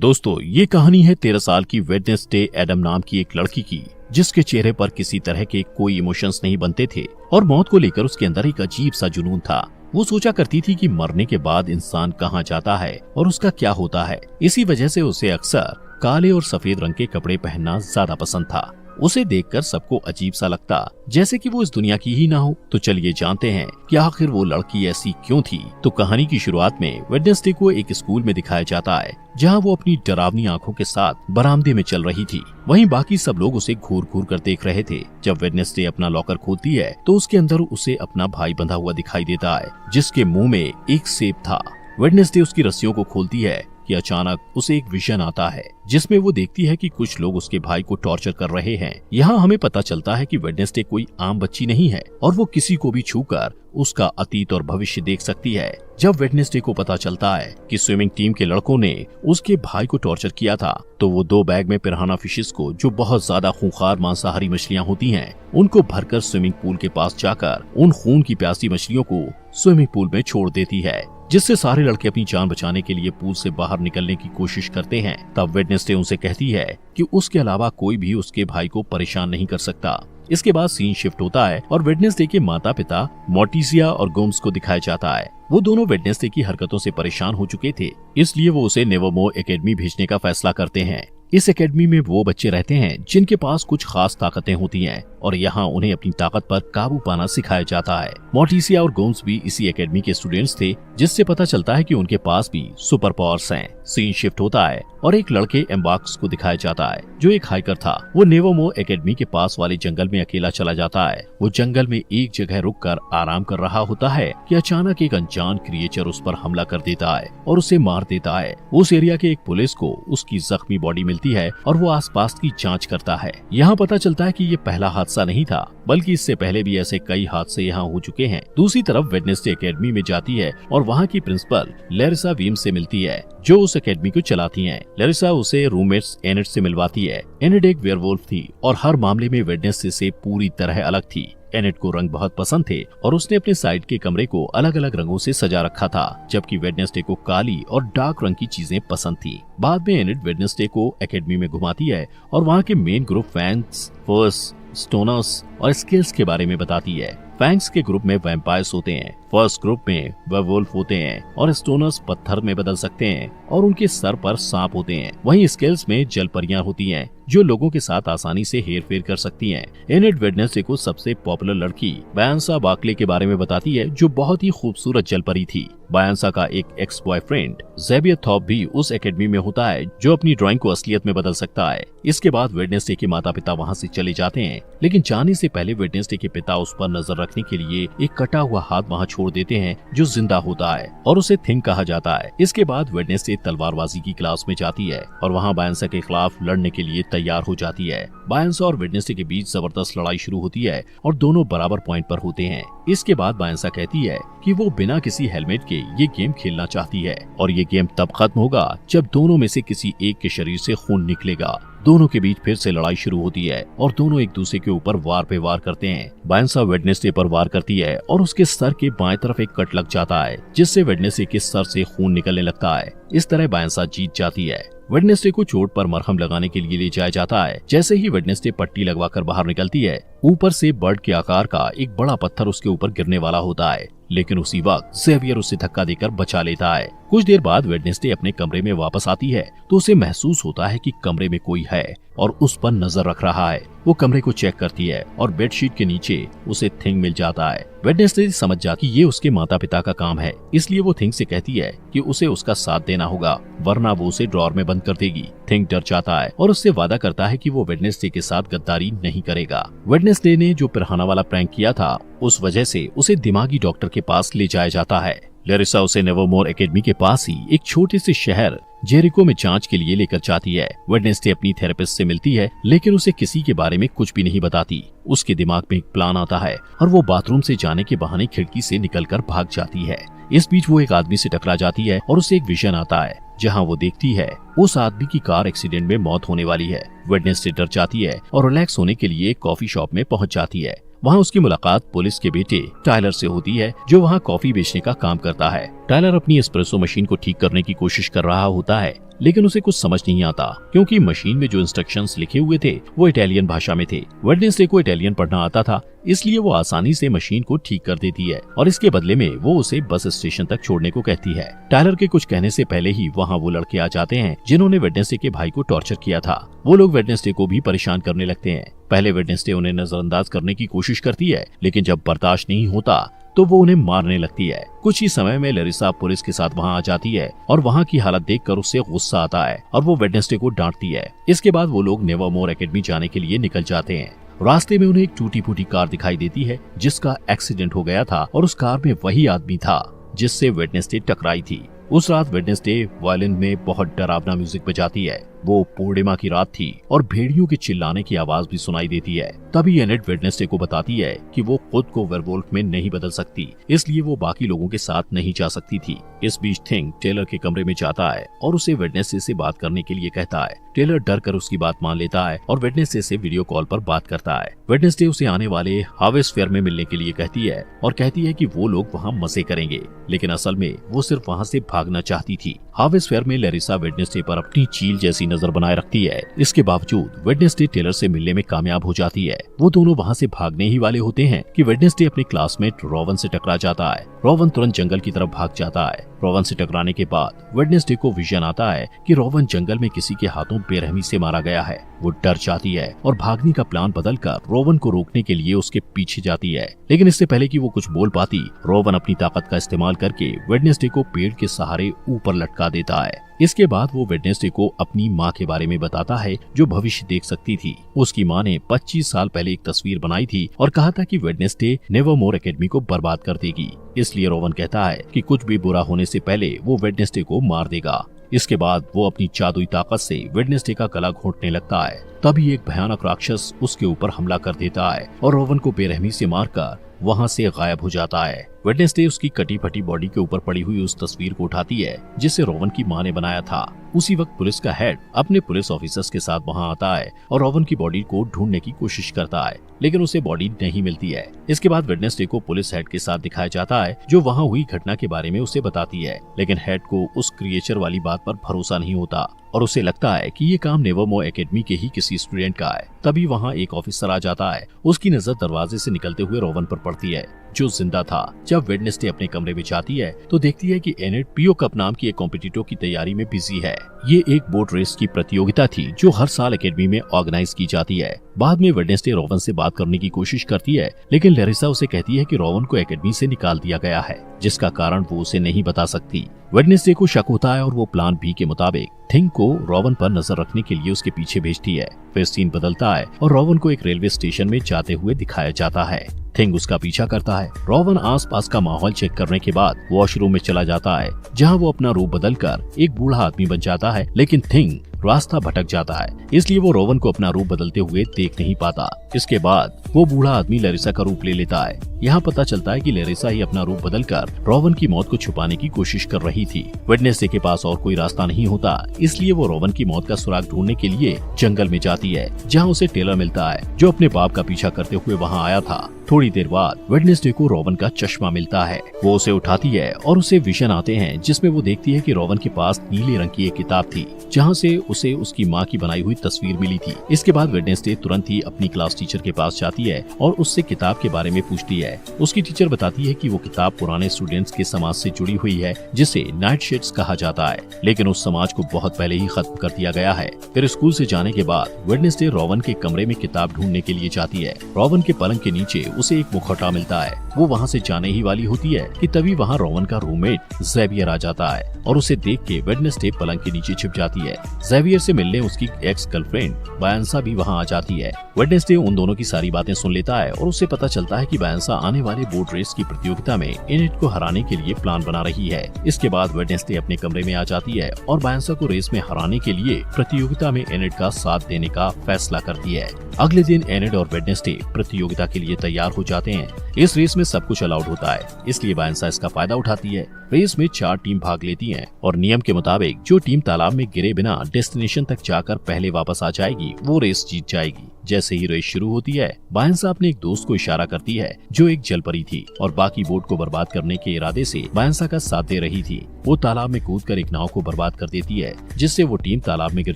दोस्तों, ये कहानी है 13 साल की वेडनेसडे एडम नाम की एक लड़की की, जिसके चेहरे पर किसी तरह के कोई इमोशंस नहीं बनते थे और मौत को लेकर उसके अंदर एक अजीब सा जुनून था। वो सोचा करती थी कि मरने के बाद इंसान कहाँ जाता है और उसका क्या होता है। इसी वजह से उसे अक्सर काले और सफेद रंग के कपड़े पहनना ज्यादा पसंद था। उसे देखकर सबको अजीब सा लगता, जैसे कि वो इस दुनिया की ही ना हो। तो चलिए जानते हैं कि आखिर वो लड़की ऐसी क्यों थी। तो कहानी की शुरुआत में वेडनेसडे को एक स्कूल में दिखाया जाता है, जहां वो अपनी डरावनी आंखों के साथ बरामदे में चल रही थी। वहीं बाकी सब लोग उसे घूर घूर कर देख रहे थे। जब वेडनेसडे अपना लॉकर खोलती है तो उसके अंदर उसे अपना भाई बंधा हुआ दिखाई देता है, जिसके मुंह में एक सेब था। वेडनेसडे उसकी रस्सियों को खोलती है कि अचानक उसे एक विजन आता है, जिसमें वो देखती है कि कुछ लोग उसके भाई को टॉर्चर कर रहे हैं। यहाँ हमें पता चलता है कि वेडनेसडे कोई आम बच्ची नहीं है और वो किसी को भी छूकर उसका अतीत और भविष्य देख सकती है। जब वेडनेसडे को पता चलता है कि स्विमिंग टीम के लड़कों ने उसके भाई को टॉर्चर किया था, तो वो 2 बैग में पिराना फिशेस को, जो बहुत ज्यादा खूंखार मांसाहारी मछलियाँ होती हैं, उनको भरकर स्विमिंग पूल के पास जाकर उन खून की प्यासी मछलियों को स्विमिंग पूल में छोड़ देती है, जिससे सारे लड़के अपनी जान बचाने के लिए पूल से बाहर निकलने की कोशिश करते हैं। तब वेडनेसडे उनसे कहती है कि उसके अलावा कोई भी उसके भाई को परेशान नहीं कर सकता। इसके बाद सीन शिफ्ट होता है और वेडनेसडे के माता पिता मोर्टिसिया और गोम्स को दिखाया जाता है। वो दोनों वेडनेसडे की हरकतों से परेशान हो चुके थे, इसलिए वो उसे नेवरमोर एकेडमी भेजने का फैसला करते हैं। इस एकेडमी में वो बच्चे रहते हैं जिनके पास कुछ खास ताकतें होती हैं और यहाँ उन्हें अपनी ताकत पर काबू पाना सिखाया जाता है। मोर्टिसिया और गोम्स भी इसी एकेडमी के स्टूडेंट्स थे, जिससे पता चलता है कि उनके पास भी सुपर पावर्स हैं। सीन शिफ्ट होता है और एक लड़के एम्बार्क्स को दिखाया जाता है, जो एक हाइकर था। वो नेवरमोर एकेडमी के पास वाले जंगल में अकेला चला जाता है। वो जंगल में एक जगह रुककर आराम कर रहा होता है कि अचानक एक अनजान क्रिएचर उस पर हमला कर देता है और उसे मार देता है। उस एरिया के एक पुलिस को उसकी जख्मी बॉडी मिलती है और वो आसपास की जांच करता है। यहाँ पता चलता है कि ये पहला हादसा नहीं था, बल्कि इससे पहले भी ऐसे कई हादसे यहाँ हो चुके हैं। दूसरी तरफ वेडनेसडे एकेडमी में जाती है और वहाँ की प्रिंसिपल लेरिसा वीम्स से मिलती है, जो उस एकेडमी को चलाती हैं। लेरिसा उसे रूममेट्स एनिट से मिलवाती है। एनिट एक वेयरवुल्फ थी और हर मामले में वेडनेसडे से पूरी तरह अलग थी। एनिट को रंग बहुत पसंद थे और उसने अपने साइड के कमरे को अलग अलग रंगों से सजा रखा था, जबकि वेडनेसडे को काली और डार्क रंग की चीजें पसंद थी। बाद में एनिट वेडनेसडे को एकेडमी में घुमाती है और वहाँ के मेन ग्रुप फैंग्स, फर्स, स्टोनर्स और स्किल्स के बारे में बताती है। फैंग्स के ग्रुप में वैम्पायर्स होते हैं, फर्स्ट ग्रुप में वेयरवुल्फ होते हैं और स्टोनर्स पत्थर में बदल सकते हैं और उनके सर पर सांप होते हैं। वहीं स्किल्स में जलपरियां होती हैं, जो लोगों के साथ आसानी से हेरफेर कर सकती हैं। एनिट वेडनेसडे को सबसे पॉपुलर लड़की बायंसा बार्कले के बारे में बताती है, जो बहुत ही खूबसूरत जलपरी थी। बायंसा का एक एक्स बॉयफ्रेंड ज़ेवियर थॉप भी उस एकेडमी में होता है, जो अपनी ड्राइंग को असलियत में बदल सकता है। इसके बाद वेडनेसडे के माता पिता वहाँ से चले जाते हैं, लेकिन जाने से पहले वेडनेसडे के पिता उस पर नजर रखने के लिए एक कटा हुआ हाथ वहाँ छोड़ देते हैं, जो जिंदा होता है और उसे थिंग कहा जाता है। इसके बाद वेडनेसडे तलवारबाजी की क्लास में जाती है और वहाँ बायंसा के खिलाफ लड़ने के लिए तैयार हो जाती है। बायंसा और वेडनेसडे के बीच जबरदस्त लड़ाई शुरू होती है और दोनों बराबर पॉइंट पर होते हैं। इसके बाद बायंसा कहती है कि वो बिना किसी हेलमेट के ये गेम खेलना चाहती है और ये गेम तब खत्म होगा जब दोनों में से किसी एक के शरीर से खून निकलेगा। दोनों के बीच फिर से लड़ाई शुरू होती है और दोनों एक दूसरे के ऊपर वार पे वार करते हैं। बायंसा वेडनेसडे पर वार करती है और उसके सर के बाएं तरफ एक कट लग जाता है, जिससे वेडनेसडे के सर से खून निकलने लगता है। इस तरह बायंसा जीत जाती है। वेडनेसडे को चोट पर मरहम लगाने के लिए ले जाया जाता है। जैसे ही वेडनेसडे पट्टी लगवाकर बाहर निकलती है, ऊपर से बर्ड के आकार का एक बड़ा पत्थर उसके ऊपर गिरने वाला होता है, लेकिन उसी वक्त ज़ेवियर उसे धक्का देकर बचा लेता है। कुछ देर बाद वेडनेसडे अपने कमरे में वापस आती है तो उसे महसूस होता है कि कमरे में कोई है और उस पर नजर रख रहा है। वो कमरे को चेक करती है और बेडशीट के नीचे उसे थिंग मिल जाता है। वेडनेसडे समझ जाती कि ये उसके माता पिता का काम है, इसलिए वो थिंग से कहती है कि उसे उसका साथ देना होगा, वरना वो उसे ड्रॉर में बंद कर देगी। थिंग डर जाता है और उससे वादा करता है कि वो वेडनेसडे के साथ गद्दारी नहीं करेगा। वेडनेसडे ने जो पिराना वाला प्रैंक किया था, उस वजह से उसे दिमागी डॉक्टर के पास ले जाया जाता है। लेरिसा उसे नेवरमोर एकेडमी के पास ही एक छोटे से शहर जेरिको में जांच के लिए लेकर जाती है। वेडनेसडे अपनी थेरेपिस्ट से मिलती है, लेकिन उसे किसी के बारे में कुछ भी नहीं बताती। उसके दिमाग में एक प्लान आता है और वो बाथरूम से जाने के बहाने खिड़की से निकलकर भाग जाती है। इस बीच वो एक आदमी से टकरा जाती है और उसे एक विजन आता है, जहां वो देखती है उस आदमी की कार एक्सीडेंट में मौत होने वाली है। वेडनेसडे डर जाती है और रिलैक्स होने के लिए एक कॉफी शॉप में पहुंच जाती है। वहाँ उसकी मुलाकात पुलिस के बेटे टायलर से होती है, जो वहाँ कॉफी बेचने का काम करता है। टायलर अपनी एस्प्रेसो मशीन को ठीक करने की कोशिश कर रहा होता है, लेकिन उसे कुछ समझ नहीं आता क्योंकि मशीन में जो इंस्ट्रक्शंस लिखे हुए थे वो इटालियन भाषा में थे। वेडनेसडे को इटालियन पढ़ना आता था, इसलिए वो आसानी से मशीन को ठीक कर देती है और इसके बदले में वो उसे बस स्टेशन तक छोड़ने को कहती है। टायलर के कुछ कहने से पहले ही वहाँ वो लड़के आ जाते हैं जिन्होंने वेडनेसडे के भाई को टॉर्चर किया था। वो लोग वेडनेसडे को भी परेशान करने लगते हैं। पहले वेडनेसडे उन्हें नजरअंदाज करने की कोशिश करती है, लेकिन जब बर्दाश्त नहीं होता तो वो उन्हें मारने लगती है। कुछ ही समय में लैरिसा पुलिस के साथ वहाँ आ जाती है और वहाँ की हालत देखकर उससे गुस्सा आता है और वो वेडनेसडे को डांटती है। इसके बाद वो लोग नेवरमोर एकेडमी जाने के लिए निकल जाते हैं। रास्ते में उन्हें एक टूटी फूटी कार दिखाई देती है जिसका एक्सीडेंट हो गया था और उस कार में वही आदमी था जिससे वेडनेसडे टकराई थी। उस रात वेडनेसडे वायलिन में बहुत डरावना म्यूजिक बजाती है। वो पूर्णिमा की रात थी और भेड़ियों के चिल्लाने की आवाज भी सुनाई देती है। तभी एनेट वेडनेसडे को बताती है कि वो खुद को वेयरवुल्फ में नहीं बदल सकती, इसलिए वो बाकी लोगों के साथ नहीं जा सकती थी। इस बीच थिंग टेलर के कमरे में जाता है और उसे वेडनेसडे से बात करने के लिए कहता है। टेलर डर कर उसकी बात मान लेता है और वेडनेसडे से वीडियो कॉल पर बात करता है। वेडनेसडे उसे आने वाले हार्वेस्ट फेयर में मिलने के लिए कहती है और कहती है कि वो लोग वहाँ मजे करेंगे, लेकिन असल में वो सिर्फ वहाँ से भागना चाहती थी। हार्वेस्ट फेयर में लैरिसा वेडनेसडे पर अपनी चील जैसी नजर बनाए रखती है। इसके बावजूद वेडनेसडे टेलर से मिलने में कामयाब हो जाती है। वो दोनों वहाँ से भागने ही वाले होते हैं कि वेडनेसडे अपने क्लासमेट रोवन से टकरा जाता है। रोवन तुरंत जंगल की तरफ भाग जाता है। रोवन से टकराने के बाद वेडनेसडे को विजन आता है कि रोवन जंगल में किसी के हाथों बेरहमी से मारा गया है। वो डर जाती है और भागने का प्लान बदलकर रोवन को रोकने के लिए उसके पीछे जाती है, लेकिन इससे पहले कि वो कुछ बोल पाती, रोवन अपनी ताकत का इस्तेमाल करके वेडनेसडे को पेड़ के सहारे ऊपर लटका देता है। इसके बाद वो वेडनेसडे को अपनी माँ के बारे में बताता है जो भविष्य देख सकती थी। उसकी माँ ने 25 साल पहले एक तस्वीर बनाई थी और कहा था कि वेडनेसडे नेवरमोर एकेडमी को बर्बाद कर देगी। इसलिए रोवन कहता है कि कुछ भी बुरा होने से पहले वो वेडनेसडे को मार देगा। इसके बाद वो अपनी जादुई ताकत से वेडनेसडे का गला घोंटने लगता है। तभी एक भयानक राक्षस उसके ऊपर हमला कर देता है और रोवन को बेरहमी से मारकर वहाँ से गायब हो जाता है। वेडनेसडे उसकी कटी फटी बॉडी के ऊपर पड़ी हुई उस तस्वीर को उठाती है जिसे रोवन की माँ ने बनाया था। उसी वक्त पुलिस का हेड अपने पुलिस ऑफिसर्स के साथ वहाँ आता है और रोवन की बॉडी को ढूंढने की कोशिश करता है, लेकिन उसे बॉडी नहीं मिलती है। इसके बाद वेडनेसडे को पुलिस हेड के साथ दिखाया जाता है जो वहाँ हुई घटना के बारे में उसे बताती है, लेकिन हेड को उस क्रिएचर वाली बात पर भरोसा नहीं होता और उसे लगता है कि ये काम नेवरमोर एकेडमी के ही किसी स्टूडेंट का है। तभी वहाँ एक ऑफिसर आ जाता है। उसकी नजर दरवाजे से निकलते हुए रोवन पर पड़ती है जो जिंदा था। जब वेडनेसडे अपने कमरे में जाती है तो देखती है कि एनेट पीओ कप नाम की एक कॉम्पिटिटर की तैयारी में बिजी है। ये एक बोट रेस की प्रतियोगिता थी जो हर साल एकेडमी में ऑर्गेनाइज की जाती है। बाद में वेडनेसडे रोवन से बात करने की कोशिश करती है, लेकिन लैरिसा उसे कहती है कि रोवन को एकेडमी से निकाल दिया गया है, जिसका कारण वो उसे नहीं बता सकती। वेडनेसडे को शक होता है और वो प्लान बी के मुताबिक थिंग को रोवन पर नजर रखने के लिए उसके पीछे भेजती है। फिर सीन बदलता है और रोवन को एक रेलवे स्टेशन में जाते हुए दिखाया जाता है। थिंग उसका पीछा करता है। रोवन आसपास का माहौल चेक करने के बाद वॉशरूम में चला जाता है, जहां वो अपना रूप बदलकर एक बूढ़ा आदमी बन जाता है, लेकिन थिंग रास्ता भटक जाता है, इसलिए वो रोवन को अपना रूप बदलते हुए देख नहीं पाता। इसके बाद वो बूढ़ा आदमी लैरिसा का रूप ले लेता है। यहाँ पता चलता है कि लैरिसा ही अपना रूप बदलकर रोवन की मौत को छुपाने की कोशिश कर रही थी। वेडनेसडे के पास और कोई रास्ता नहीं होता, इसलिए वो रोवन की मौत का सुराग ढूंढने के लिए जंगल में जाती है, जहाँ उसे टेलर मिलता है जो अपने बाप का पीछा करते हुए वहाँ आया था। थोड़ी देर बाद वेडनेसडे को रोवन का चश्मा मिलता है। वो उसे उठाती है और उसे विजन आते हैं जिसमें वो देखती है कि रोवन के पास नीले रंग की एक किताब थी, जहाँ से उसे उसकी माँ की बनाई हुई तस्वीर मिली थी। इसके बाद वेडनेसडे तुरंत ही अपनी क्लास टीचर के पास जाती है और उससे किताब के बारे में पूछती है। उसकी टीचर बताती है कि वो किताब पुराने स्टूडेंट्स के समाज से जुड़ी हुई है जिसे नाइट शेड्स कहा जाता है, लेकिन उस समाज को बहुत पहले ही खत्म कर दिया गया है। फिर स्कूल से जाने के बाद वेडनेसडे रोवन के कमरे में किताब ढूंढने के लिए जाती है। रोवन के पलंग के नीचे उसे एक मुखौटा मिलता है। वो वहाँ से जाने ही वाली होती है कि तभी वहाँ रोवन का रूममेट ज़ेवियर आ जाता है और उसे देख के वेडनेसडे पलंग के नीचे छिप जाती है। ज़ेवियर से मिलने उसकी एक्स गर्लफ्रेंड बायंसा भी वहाँ आ जाती है। वेडनेसडे उन दोनों की सारी बातें सुन लेता है और उसे पता चलता है कि बायंसा आने वाले बोट रेस की प्रतियोगिता में एनेट को हराने के लिए प्लान बना रही है। इसके बाद वेडनेसडे अपने कमरे में आ जाती है और बायंसा को रेस में हराने के लिए प्रतियोगिता में एनेट का साथ देने का फैसला करती है। अगले दिन एनेट और वेडनेसडे प्रतियोगिता के लिए तैयार हो जाते हैं। इस रेस में सब कुछ अलाउड होता है, इसलिए बायंसा इसका फायदा उठाती है। रेस में 4 टीम भाग लेती हैं और नियम के मुताबिक जो टीम तालाब में गिरे बिना डेस्टिनेशन तक जाकर पहले वापस आ जाएगी वो रेस जीत जाएगी, जैसे ही रेस शुरू होती है, बायंसा अपने एक दोस्त को इशारा करती है जो एक जल परी थी और बाकी बोट को बर्बाद करने के इरादे से बायंसा का साथ दे रही थी। वो तालाब में कूदकर एक नाव को बर्बाद कर देती है, जिससे वो टीम तालाब में गिर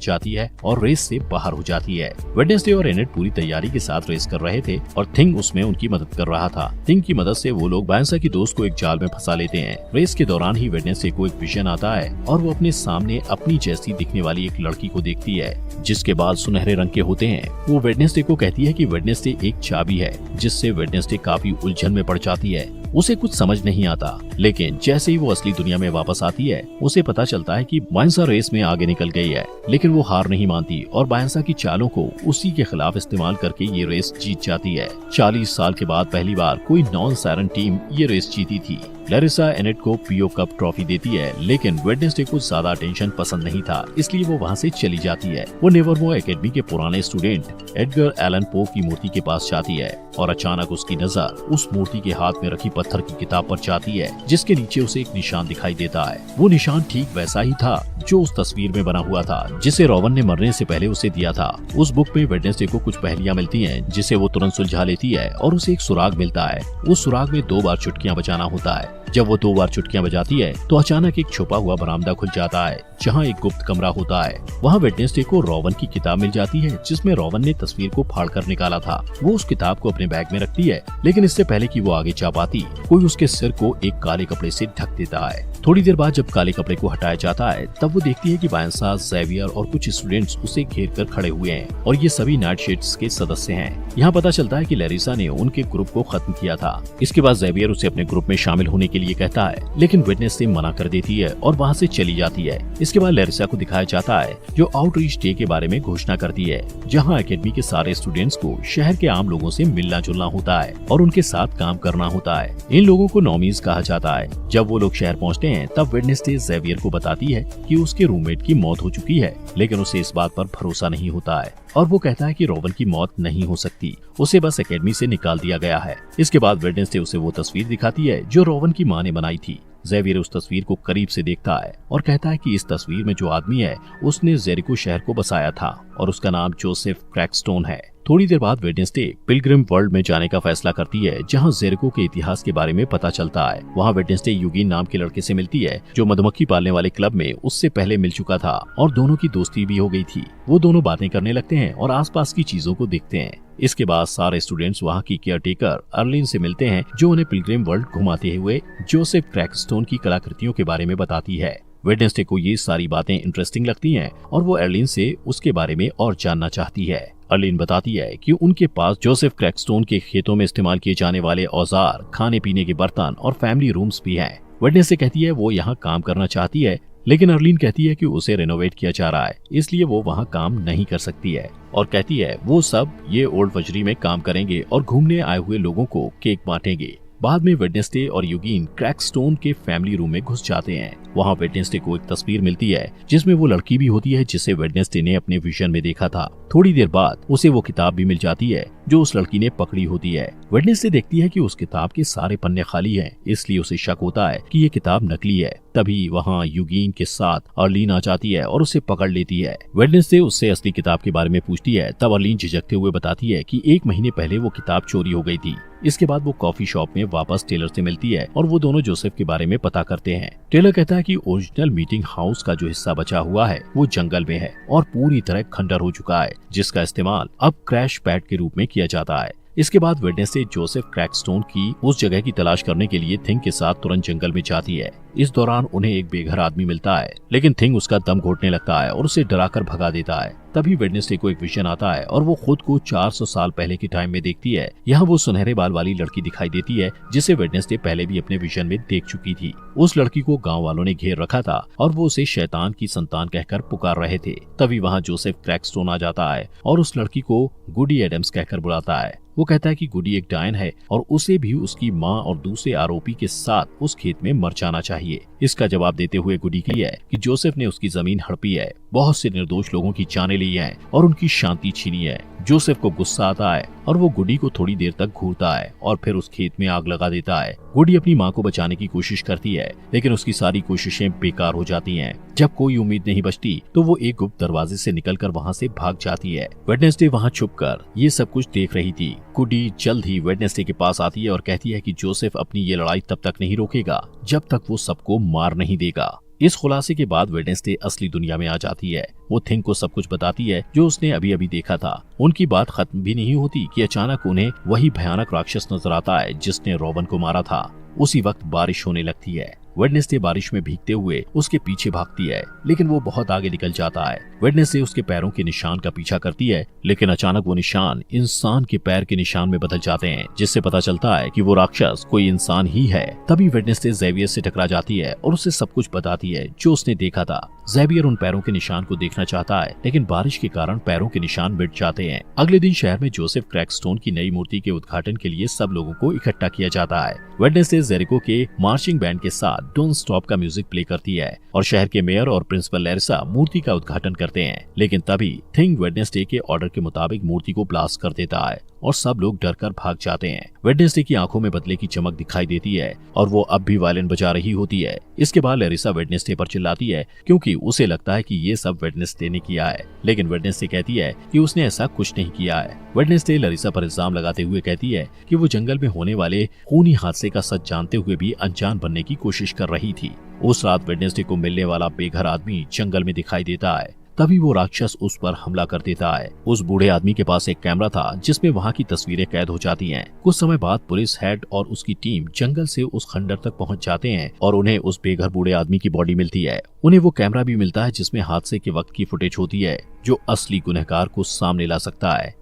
जाती है और रेस से बाहर हो जाती है। वेडनेसडे और एनेट पूरी तैयारी के साथ रेस कर रहे थे और थिंग उसमें उनकी मदद कर रहा था। थिंग की मदद से वो लोग बायंसा की दोस्त को एक जाल में फंसा लेते हैं। रेस के दौरान ही वेडनेसडे को एक विजन आता है और वो अपने सामने अपनी जैसी दिखने वाली एक लड़की को देखती है, जिसके बाल सुनहरे रंग के होते हैं। वो वेडनेसडे को कहती है कि वेडनेसडे एक चाबी है, जिससे वेडनेसडे काफी उलझन में पड़ जाती है। उसे कुछ समझ नहीं आता, लेकिन जैसे ही वो असली दुनिया में वापस आती है, उसे पता चलता है कि बायंसा रेस में आगे निकल गई है। लेकिन वो हार नहीं मानती और बायंसा की चालों को उसी के खिलाफ इस्तेमाल करके ये रेस जीत जाती है। 40 साल के बाद पहली बार कोई नॉन सायरन टीम ये रेस जीती थी। लैरिसा एनेट को पीओ कप ट्रॉफी देती है, लेकिन वेडनेसडे को ज्यादा अटेंशन पसंद नहीं था, इसलिए वो वहाँ से चली जाती है। वो नेवरमोर एकेडमी के पुराने स्टूडेंट एडगर एलन पो की मूर्ति के पास जाती है और अचानक उसकी नजर उस मूर्ति के हाथ में रखी पत्थर की किताब पर जाती है, जिसके नीचे उसे एक निशान दिखाई देता है। वो निशान ठीक वैसा ही था जो उस तस्वीर में बना हुआ था, जिसे रोवन ने मरने से पहले उसे दिया था। उस बुक में वेडनेसडे को कुछ पहेलियां मिलती हैं, जिसे वो तुरंत सुलझा लेती है और उसे एक सुराग मिलता है। उस सुराग में 2 बार चुटकियां बजाना होता है। जब वो 2 बार चुटकियां बजाती है तो अचानक एक छुपा हुआ बरामदा खुल जाता है, जहां एक गुप्त कमरा होता है। वहां वेडनेसडे को रोवन की किताब मिल जाती है, जिसमें रोवन ने तस्वीर को फाड़ कर निकाला था। वो उस किताब को अपने बैग में रखती है, लेकिन इससे पहले कि वो आगे जा पाती, कोई उसके सिर को एक काले कपड़े से ढक देता है। थोड़ी देर बाद जब काले कपड़े को हटाया जाता है, तब वो देखती है कि बायंसा, ज़ेवियर और कुछ स्टूडेंट्स उसे घेर कर खड़े हुए हैं और ये सभी नाइटशेड्स के सदस्य हैं। यहाँ पता चलता है कि लैरिसा ने उनके ग्रुप को खत्म किया था। इसके बाद ज़ेवियर उसे अपने ग्रुप में शामिल होने के लिए कहता है, लेकिन वेडनेसडे मना कर देती है और वहाँ से चली जाती है। इसके बाद लैरिसा को दिखाया जाता है, जो आउटरीच डे के बारे में घोषणा करती है, जहाँ एकेडमी के सारे स्टूडेंट्स को शहर के आम लोगों से मिलना जुलना होता है और उनके साथ काम करना होता है। इन लोगों को नॉमीज कहा जाता है। जब वो लोग शहर पहुँचते हैं, तब वेडनेसडे ज़ेवियर को बताती है कि उसके रूममेट की मौत हो चुकी है, लेकिन उसे इस बात पर भरोसा नहीं होता है और वो कहता है कि रोवन की मौत नहीं हो सकती, उसे बस एकेडमी से निकाल दिया गया है। इसके बाद वेडनेसडे उसे वो तस्वीर दिखाती है जो रोवन की माँ ने बनाई थी। ज़ेवियर उस तस्वीर को करीब से देखता है और कहता है कि इस तस्वीर में जो आदमी है, उसने जेरिको शहर को बसाया था और उसका नाम जोसेफ क्रैकस्टोन है। थोड़ी देर बाद वेडनेसडे पिलग्रिम वर्ल्ड में जाने का फैसला करती है, जहां जेरिको के इतिहास के बारे में पता चलता है। वहां वेडनेसडे यूगिन नाम के लड़के से मिलती है, जो मधुमक्खी पालने वाले क्लब में उससे पहले मिल चुका था और दोनों की दोस्ती भी हो गई थी। वो दोनों बातें करने लगते हैं और आसपास की चीजों को देखते हैं। इसके बाद सारे स्टूडेंट्स वहाँ की केयरटेकर अर्लिन से मिलते हैं, जो उन्हें पिलग्रिम वर्ल्ड घुमाते हुए जोसेफ क्रैकस्टोन की कलाकृतियों के बारे में बताती है। वेडनेसडे को ये सारी बातें इंटरेस्टिंग लगती हैं और वो अर्लिन से उसके बारे में और जानना चाहती है। अर्लिन बताती है कि उनके पास जोसेफ क्रैकस्टोन के खेतों में इस्तेमाल किए जाने वाले औजार, खाने पीने के बर्तन और फैमिली रूम्स भी हैं। वेडनेसडे कहती है वो यहाँ काम करना चाहती है, लेकिन अर्लिन कहती है कि उसे रेनोवेट किया जा रहा है, इसलिए वो वहाँ काम नहीं कर सकती है और कहती है वो सब ये ओल्ड वजरी में काम करेंगे और घूमने आए हुए लोगों को केक बांटेंगे। बाद में वेडनेसडे और यूगिन क्रैकस्टोन के फैमिली रूम में घुस जाते हैं। वहाँ वेडनेसडे को एक तस्वीर मिलती है, जिसमें वो लड़की भी होती है जिसे वेडनेसडे ने अपने विजन में देखा था। थोड़ी देर बाद उसे वो किताब भी मिल जाती है जो उस लड़की ने पकड़ी होती है। वेडनेसडे देखती है कि उस किताब के सारे पन्ने खाली हैं, इसलिए उसे शक होता है कि ये किताब नकली है। तभी वहाँ यूगिन के साथ अर्लिन आ जाती है और उसे पकड़ लेती है। वेडनेसडे उससे असली किताब के बारे में पूछती है, तब अर्लिन झिझकते हुए बताती है कि 1 महीने पहले वो किताब चोरी हो गई थी। इसके बाद वो कॉफी शॉप में वापस टेलर से मिलती है और वो दोनों जोसेफ के बारे में पता करते हैं। टेलर कहता है कि ओरिजिनल मीटिंग हाउस का जो हिस्सा बचा हुआ है वो जंगल में है और पूरी तरह खंडर हो चुका है, जिसका इस्तेमाल अब क्रैश पैड के रूप में किया जाता है। इसके बाद वेडनेसडे जोसेफ क्रैकस्टोन की उस जगह की तलाश करने के लिए थिंग के साथ तुरंत जंगल में जाती है। इस दौरान उन्हें एक बेघर आदमी मिलता है, लेकिन थिंग उसका दम घोटने लगता है और उसे डराकर भगा देता है। तभी वेडनेसडे को एक विजन आता है और वो खुद को 400 साल पहले की टाइम में देखती है। यहाँ वो सुनहरे बाल वाली लड़की दिखाई देती है, जिसे वेडनेसडे पहले भी अपने विजन में देख चुकी थी। उस लड़की को गाँव वालों ने घेर रखा था और वो उसे शैतान की संतान कहकर पुकार रहे थे। तभी वहाँ जोसेफ क्रैकस्टोन आ जाता है और उस लड़की को गुडी एडम्स कहकर बुलाता है। वो कहता है कि गुडी एक डायन है और उसे भी उसकी माँ और दूसरे आरोपी के साथ उस खेत में मर जाना चाहिए। इसका जवाब देते हुए गुडी की है कि जोसेफ ने उसकी जमीन हड़पी है, बहुत से निर्दोष लोगों की जानें ली है और उनकी शांति छीनी है। जोसेफ को गुस्सा आता है और वो गुडी को थोड़ी देर तक घूरता है और फिर उस खेत में आग लगा देता है। गुडी अपनी माँ को बचाने की कोशिश करती है, लेकिन उसकी सारी कोशिशें बेकार हो जाती हैं। जब कोई उम्मीद नहीं बचती तो वो एक गुप्त दरवाजे से निकलकर वहाँ से भाग जाती है। वेडनेसडे वहाँ छुपकर ये सब कुछ देख रही थी। गुडी जल्द ही वेडनेसडे के पास आती है और कहती है कि जोसेफ अपनी ये लड़ाई तब तक नहीं रोकेगा जब तक वो सबको मार नहीं देगा। इस खुलासे के बाद वेडनेसडे असली दुनिया में आ जाती है। वो थिंग को सब कुछ बताती है जो उसने अभी अभी देखा था। उनकी बात खत्म भी नहीं होती कि अचानक उन्हें वही भयानक राक्षस नजर आता है जिसने रॉबन को मारा था। उसी वक्त बारिश होने लगती है। वेडनेसडे बारिश में भीगते हुए उसके पीछे भागती है, लेकिन वो बहुत आगे निकल जाता है। वेडनेसडे उसके पैरों के निशान का पीछा करती है, लेकिन अचानक वो निशान इंसान के पैर के निशान में बदल जाते हैं, जिससे पता चलता है कि वो राक्षस कोई इंसान ही है। तभी वेडनेसडे ज़ेवियर से टकरा जाती है और उसे सब कुछ बताती है जो उसने देखा था। ज़ेवियर उन पैरों के निशान को देखना चाहता है, लेकिन बारिश के कारण पैरों के निशान मिट जाते हैं। अगले दिन शहर में जोसेफ क्रैकस्टोन की नई मूर्ति के उद्घाटन के लिए सब लोगों को इकट्ठा किया जाता है। वेडनेसडे जेरिको के मार्चिंग बैंड के साथ डोंट स्टॉप का म्यूजिक प्ले करती है और शहर के मेयर और प्रिंसिपल लैरिसा मूर्ति का उद्घाटन करते हैं। लेकिन तभी थिंग वेडनेसडे के ऑर्डर के मुताबिक मूर्ति को ब्लास्ट कर देता है और सब लोग डरकर भाग जाते हैं। वेडनेसडे की आंखों में बदले की चमक दिखाई देती है और वो अब भी वायलिन बजा रही होती है। इसके बाद लैरिसा वेडनेसडे पर चिल्लाती है क्योंकि उसे लगता है कि ये सब वेडनेसडे ने किया है, लेकिन वेडनेसडे कहती है कि उसने ऐसा कुछ नहीं किया है। वेडनेसडे लैरिसा पर इल्जाम लगाते हुए कहती है कि वो जंगल में होने वाले खूनी हादसे का सच जानते हुए भी अनजान बनने की कोशिश कर रही थी। उस रात वेडनेसडे को मिलने वाला बेघर आदमी जंगल में दिखाई देता है। तभी वो राक्षस उस पर हमला कर देता है। उस बूढ़े आदमी के पास एक कैमरा था जिसमें वहाँ की तस्वीरें कैद हो जाती हैं। कुछ समय बाद पुलिस हेड और उसकी टीम जंगल से उस खंडर तक पहुँच जाते हैं और उन्हें उस बेघर बूढ़े आदमी की बॉडी मिलती है। उन्हें वो कैमरा भी मिलता है जिसमें हादसे के वक्त की फुटेज होती है जो असली गुनहगार को सामने ला सकता है।